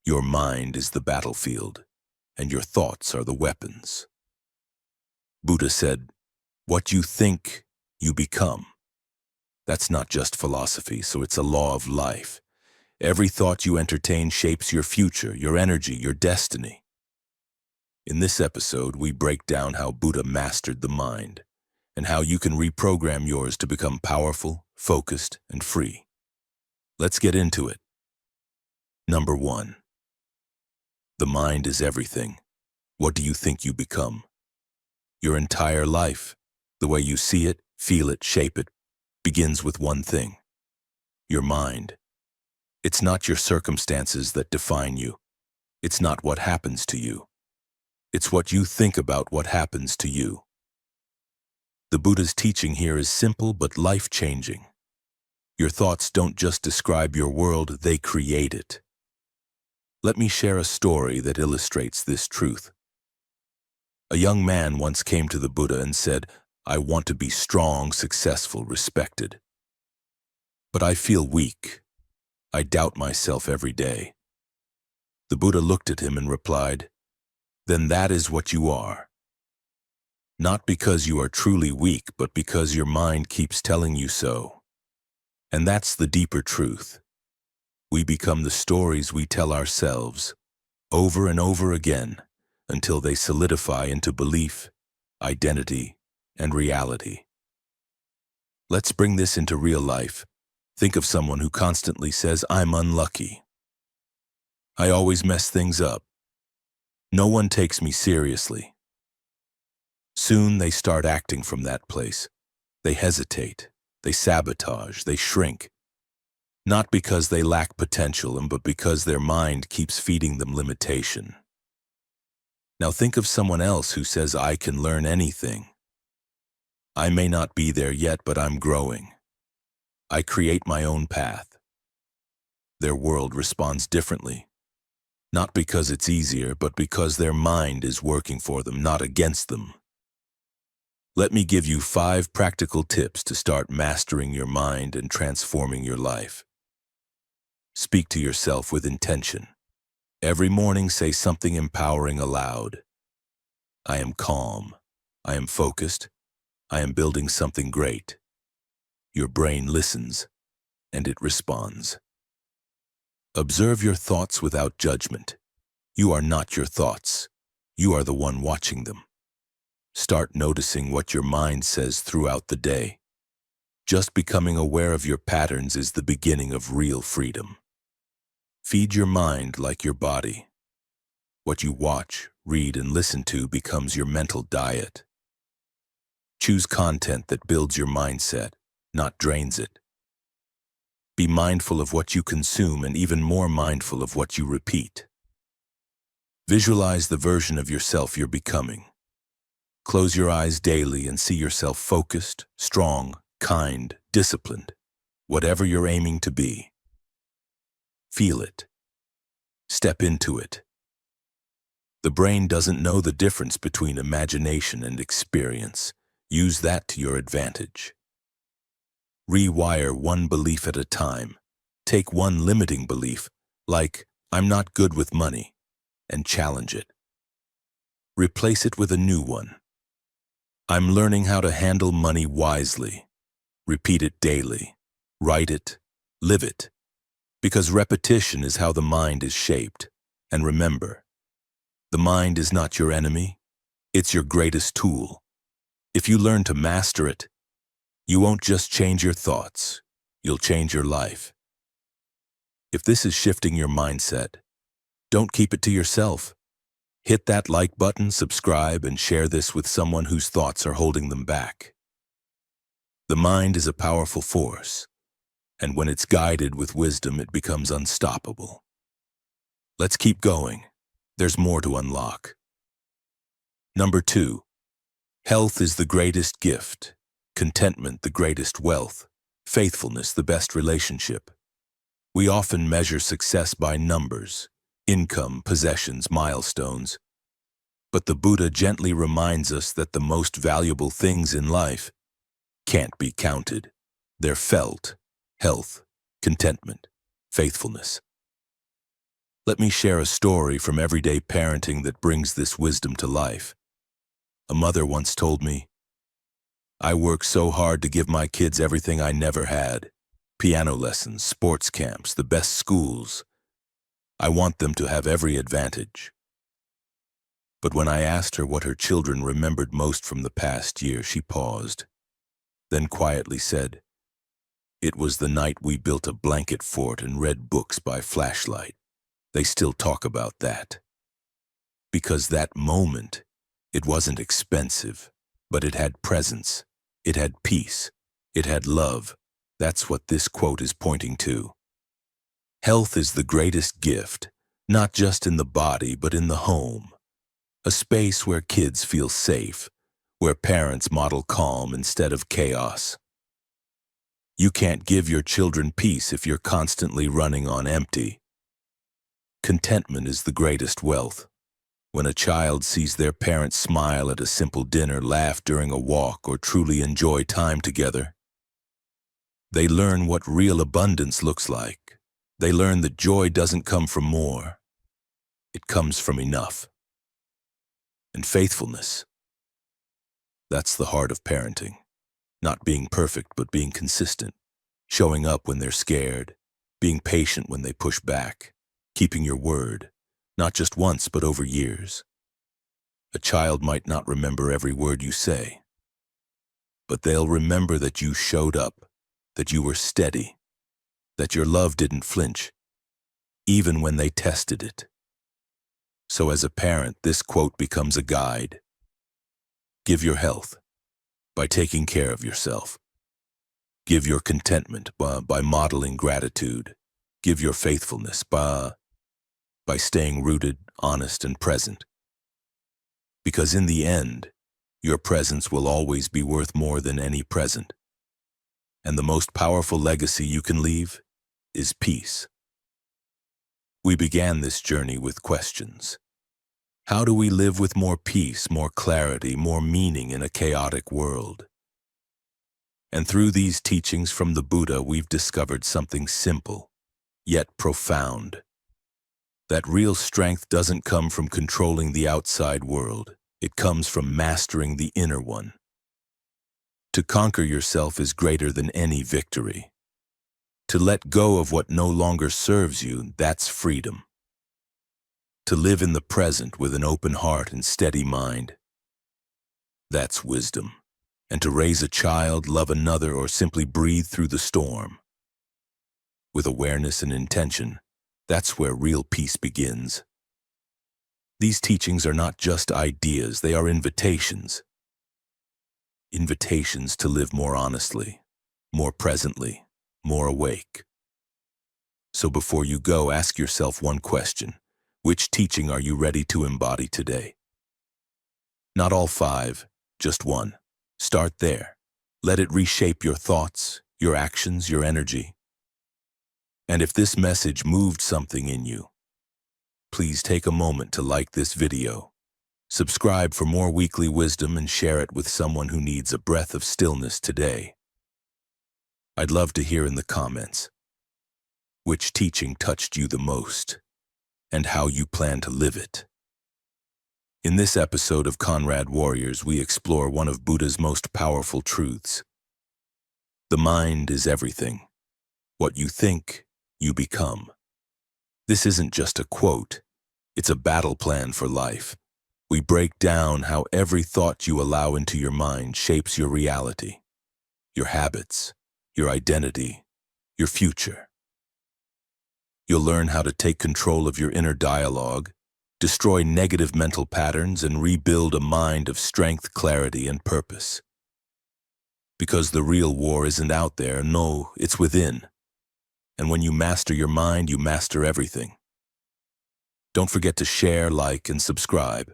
Your mind is the battlefield, and your thoughts are the weapons. Buddha said, "What you think, you become." That's not just philosophy, so it's a law of life. Every thought you entertain shapes your future, your energy, your destiny. In this episode, we break down how Buddha mastered the mind and how you can reprogram yours to become powerful, focused, and free. Let's get into it. Number 1. The mind is everything. What do you think you become? Your entire life, the way you see it, feel it, shape it, begins with one thing: your mind. It's not your circumstances that define you. It's not what happens to you. It's what you think about what happens to you. The Buddha's teaching here is simple but life-changing. Your thoughts don't just describe your world, they create it. Let me share a story that illustrates this truth. A young man once came to the Buddha and said, "I want to be strong, successful, respected. But I feel weak. I doubt myself every day." The Buddha looked at him and replied, "Then that is what you are. Not because you are truly weak, but because your mind keeps telling you so." And that's the deeper truth. We become the stories we tell ourselves, over and over again, until they solidify into belief, identity, and reality. Let's bring this into real life. Think of someone who constantly says, "I'm unlucky. I always mess things up. No one takes me seriously." Soon they start acting from that place. They hesitate, they sabotage, they shrink. Not because they lack potential, but because their mind keeps feeding them limitation. Now think of someone else who says, "I can learn anything. I may not be there yet, but I'm growing. I create my own path." Their world responds differently. Not because it's easier, but because their mind is working for them, not against them. Let me give you 5 practical tips to start mastering your mind and transforming your life. Speak to yourself with intention. Every morning say something empowering aloud. I am calm. I am focused. I am building something great. Your brain listens, and it responds. Observe your thoughts without judgment. You are not your thoughts. You are the one watching them. Start noticing what your mind says throughout the day. Just becoming aware of your patterns is the beginning of real freedom. Feed your mind like your body. What you watch, read, and listen to becomes your mental diet. Choose content that builds your mindset, not drains it. Be mindful of what you consume and even more mindful of what you repeat. Visualize the version of yourself you're becoming. Close your eyes daily and see yourself focused, strong, kind, disciplined, whatever you're aiming to be. Feel it. Step into it. The brain doesn't know the difference between imagination and experience. Use that to your advantage. Rewire one belief at a time. Take one limiting belief, like, "I'm not good with money," and challenge it. Replace it with a new one. "I'm learning how to handle money wisely." Repeat it daily. Write it. Live it. Because repetition is how the mind is shaped. And remember, the mind is not your enemy. It's your greatest tool. If you learn to master it, you won't just change your thoughts, you'll change your life. If this is shifting your mindset, don't keep it to yourself. Hit that like button, subscribe, and share this with someone whose thoughts are holding them back. The mind is a powerful force, and when it's guided with wisdom, it becomes unstoppable. Let's keep going. There's more to unlock. Number 2, health is the greatest gift, contentment the greatest wealth, faithfulness the best relationship. We often measure success by numbers, income, possessions, milestones. But the Buddha gently reminds us that the most valuable things in life can't be counted. They're felt: health, contentment, faithfulness. Let me share a story from everyday parenting that brings this wisdom to life. A mother once told me, "I work so hard to give my kids everything I never had. Piano lessons, sports camps, the best schools. I want them to have every advantage." But when I asked her what her children remembered most from the past year, she paused, then quietly said, "It was the night we built a blanket fort and read books by flashlight. They still talk about that." Because that moment, it wasn't expensive, but it had presence, it had peace, it had love. That's what this quote is pointing to. Health is the greatest gift, not just in the body, but in the home. A space where kids feel safe, where parents model calm instead of chaos. You can't give your children peace if you're constantly running on empty. Contentment is the greatest wealth. When a child sees their parents smile at a simple dinner, laugh during a walk, or truly enjoy time together, they learn what real abundance looks like. They learn that joy doesn't come from more. It comes from enough. And faithfulness. That's the heart of parenting. Not being perfect, but being consistent. Showing up when they're scared. Being patient when they push back. Keeping your word. Not just once, but over years. A child might not remember every word you say, but they'll remember that you showed up, that you were steady, that your love didn't flinch, even when they tested it. So as a parent, this quote becomes a guide. Give your health by taking care of yourself. Give your contentment by modeling gratitude. Give your faithfulness by staying rooted, honest, and present. Because in the end, your presence will always be worth more than any present. And the most powerful legacy you can leave is peace. We began this journey with questions. How do we live with more peace, more clarity, more meaning in a chaotic world? And through these teachings from the Buddha, we've discovered something simple, yet profound. That real strength doesn't come from controlling the outside world. It comes from mastering the inner one. To conquer yourself is greater than any victory. To let go of what no longer serves you, that's freedom. To live in the present with an open heart and steady mind, that's wisdom. And to raise a child, love another, or simply breathe through the storm with awareness and intention, that's where real peace begins. These teachings are not just ideas, they are invitations. Invitations to live more honestly, more presently, more awake. So before you go, ask yourself one question. Which teaching are you ready to embody today? Not all 5, just one. Start there. Let it reshape your thoughts, your actions, your energy. And if this message moved something in you, please take a moment to like this video, subscribe for more weekly wisdom, and share it with someone who needs a breath of stillness today. I'd love to hear in the comments which teaching touched you the most and how you plan to live it. In this episode of Conrad Warriors, we explore one of Buddha's most powerful truths. The mind is everything. What you think, you become. This isn't just a quote, it's a battle plan for life. We break down how every thought you allow into your mind shapes your reality, your habits, your identity, your future. You'll learn how to take control of your inner dialogue, destroy negative mental patterns, and rebuild a mind of strength, clarity, and purpose. Because the real war isn't out there, no, it's within. And when you master your mind, you master everything. Don't forget to share, like, and subscribe.